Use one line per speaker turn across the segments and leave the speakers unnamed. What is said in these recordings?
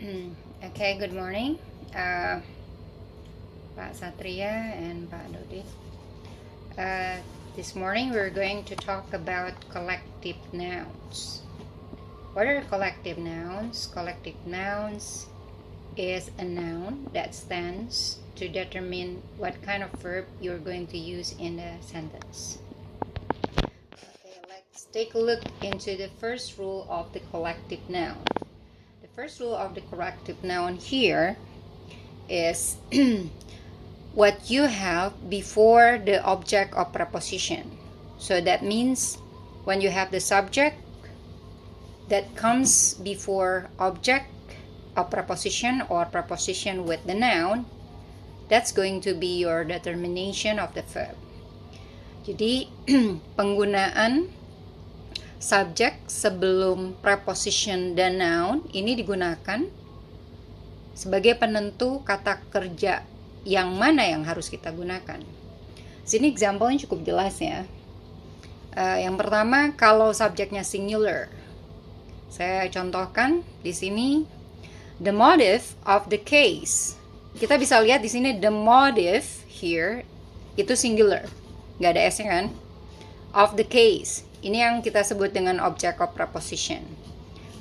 Okay, good morning, Pak Satria and Pak Dodi. This morning we're going to talk about collective nouns. What are collective nouns? Collective nouns is a noun that stands to determine what kind of verb you're going to use in a sentence. Okay, let's take a look into the first rule of the collective noun. The first rule of the collective noun here is what you have before the object of preposition. So that means when you have the subject that comes before object of preposition or preposition with the noun, that's going to be your determination of the verb. Jadi penggunaan subjek sebelum preposition dan noun ini digunakan sebagai penentu kata kerja yang mana yang harus kita gunakan. Sini example-nya cukup jelas ya. Yang pertama, kalau subjeknya singular, saya contohkan di sini the motive of the case. Kita bisa lihat di sini the motive here itu singular, nggak ada s-nya kan? Of the case. Ini yang kita sebut dengan object of preposition.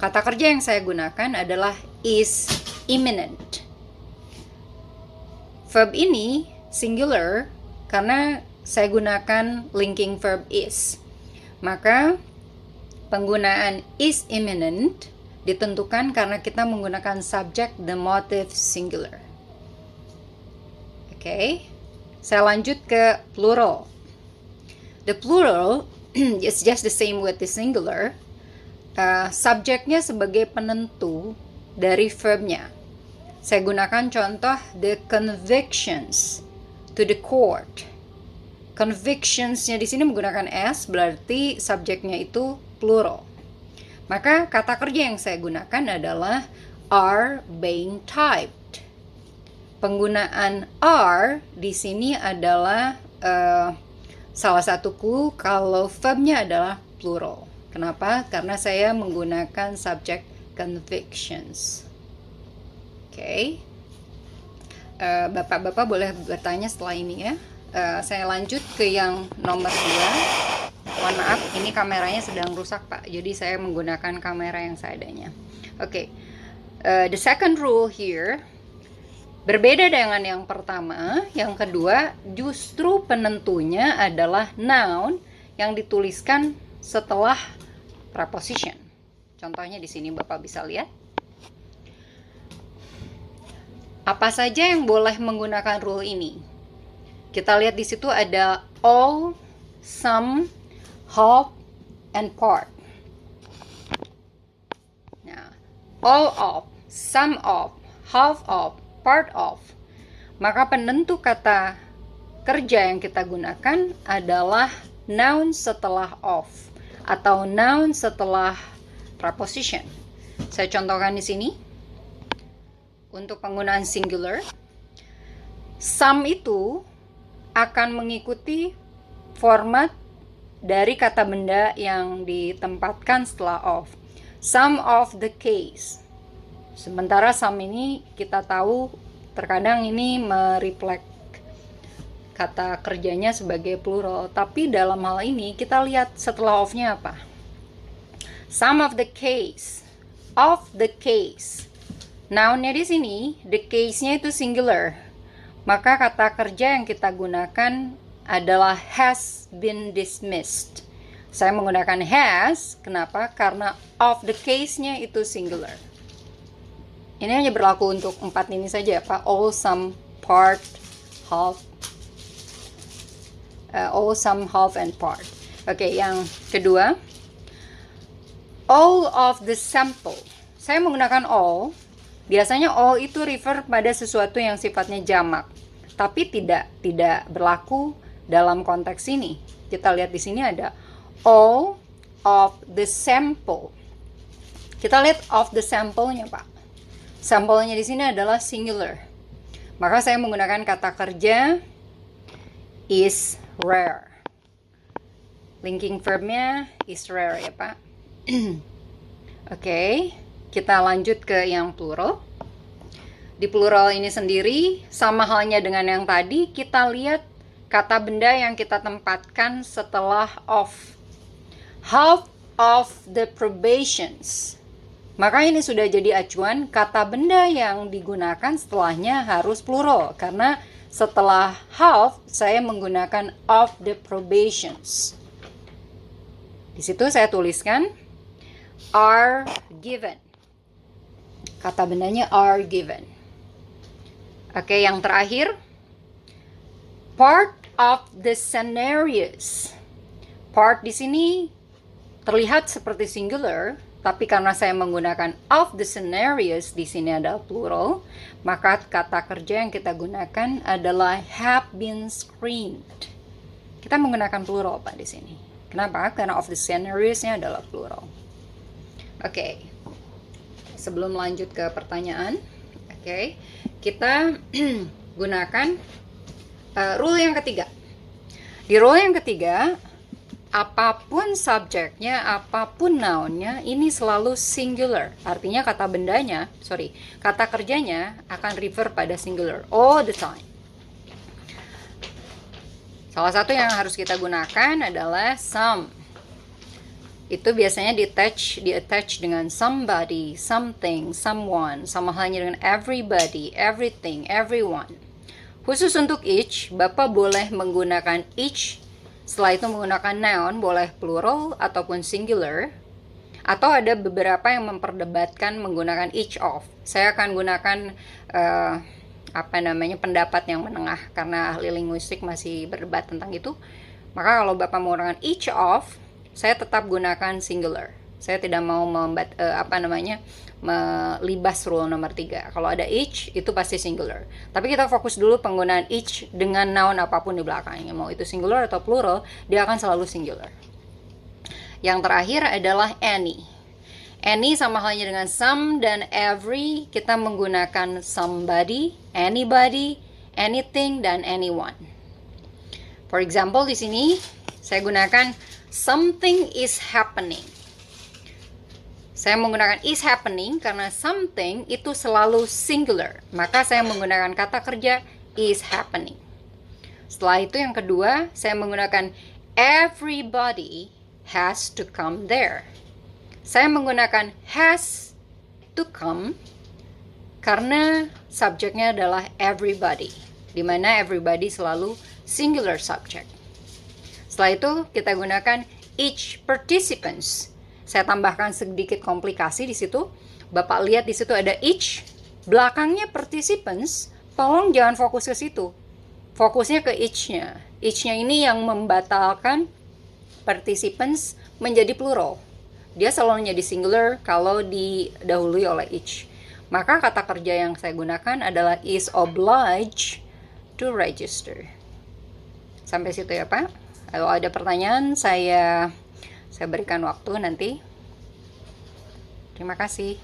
Kata kerja yang saya gunakan adalah is imminent. Verb ini singular karena saya gunakan linking verb is. Maka penggunaan is imminent ditentukan karena kita menggunakan subject the motive singular. Oke, saya lanjut ke plural. The plural it's just the same with the singular. Subjeknya sebagai penentu dari verbnya. Saya gunakan contoh the convictions to the court. Convictions-nya di sini menggunakan s, berarti subjeknya itu plural. Maka kata kerja yang saya gunakan adalah are being typed. Penggunaan are di sini adalah salah satu clue kalau verbnya adalah plural. Kenapa? Karena saya menggunakan subject convictions. Oke. Bapak-bapak boleh bertanya setelah ini ya. Saya lanjut ke yang nomor 2. Mohon maaf, ini kameranya sedang rusak Pak. Jadi saya menggunakan kamera yang seadanya. Oke. The second rule here berbeda dengan yang pertama. Yang kedua, justru penentunya adalah noun yang dituliskan setelah preposition. Contohnya di sini Bapak bisa lihat. Apa saja yang boleh menggunakan rule ini? Kita lihat di situ ada all, some, half, and part. Nah, all of, some of, half of, part of. Maka penentu kata kerja yang kita gunakan adalah noun setelah of atau noun setelah preposition. Saya contohkan di sini. Untuk penggunaan singular, some itu akan mengikuti format dari kata benda yang ditempatkan setelah of. Some of the case. Sementara some ini kita tahu terkadang ini mereflect kata kerjanya sebagai plural, tapi dalam hal ini kita lihat setelah of-nya apa. Some of the case, of the case. Noun-nya di sini, the case-nya itu singular. Maka kata kerja yang kita gunakan adalah has been dismissed. Saya menggunakan has, kenapa? Karena of the case-nya itu singular. Ini hanya berlaku untuk 4 ini saja Pak. All, some, part, half. All, some, half, and part. Oke, yang kedua. All of the sample. Saya menggunakan all. Biasanya all itu refer pada sesuatu yang sifatnya jamak. Tapi tidak berlaku dalam konteks ini. Kita lihat di sini ada all of the sample. Kita lihat of the sample-nya Pak. Sampelnya di sini adalah singular. Maka saya menggunakan kata kerja is rare. Linking verbnya is rare ya Pak. Oke, kita lanjut ke yang plural. Di plural ini sendiri, sama halnya dengan yang tadi, kita lihat kata benda yang kita tempatkan setelah of. Half of the probations. Maka ini sudah jadi acuan, kata benda yang digunakan setelahnya harus plural. Karena setelah half, saya menggunakan of the probations. Di situ saya tuliskan are given. Kata bendanya are given. Oke, yang terakhir, part of the scenarios. Part di sini terlihat seperti singular, tapi karena saya menggunakan of the scenarios di sini adalah plural, maka kata kerja yang kita gunakan adalah have been screened. Kita menggunakan plural Pak di sini. Kenapa? Karena of the scenarios-nya adalah plural. Oke. Sebelum lanjut ke pertanyaan, kita gunakan rule yang ketiga. Di rule yang ketiga, apapun subjeknya, apapun noun-nya, ini selalu singular. Artinya kata kerjanya akan refer pada singular all the time. Salah satu yang harus kita gunakan adalah some. Itu biasanya di-attach dengan somebody, something, someone, sama halnya dengan everybody, everything, everyone. Khusus untuk each, Bapak boleh menggunakan each. Setelah itu menggunakan noun, boleh plural ataupun singular. Atau ada beberapa yang memperdebatkan menggunakan each of. Saya akan gunakan pendapat yang menengah, karena ahli linguistik masih berdebat tentang itu. Maka kalau Bapak menggunakan each of, saya tetap gunakan singular. Saya tidak mau melibas rule nomor 3. Kalau ada each, itu pasti singular. Tapi kita fokus dulu penggunaan each dengan noun apapun di belakangnya. Mau itu singular atau plural, dia akan selalu singular. Yang terakhir adalah any. Any sama halnya dengan some dan every, kita menggunakan somebody, anybody, anything, dan anyone. For example, di sini saya gunakan something is happening. Saya menggunakan is happening karena something itu selalu singular. Maka saya menggunakan kata kerja is happening. Setelah itu yang kedua, saya menggunakan everybody has to come there. Saya menggunakan has to come karena subjeknya adalah everybody, di mana everybody selalu singular subject. Setelah itu kita gunakan each participants. Saya tambahkan sedikit komplikasi di situ. Bapak lihat di situ ada each, belakangnya participants. Tolong jangan fokus ke situ. Fokusnya ke each-nya. Each-nya ini yang membatalkan participants menjadi plural. Dia selalu menjadi singular kalau didahului oleh each. Maka kata kerja yang saya gunakan adalah is obliged to register. Sampai situ ya Pak. Kalau ada pertanyaan, saya berikan waktu nanti. Terima kasih.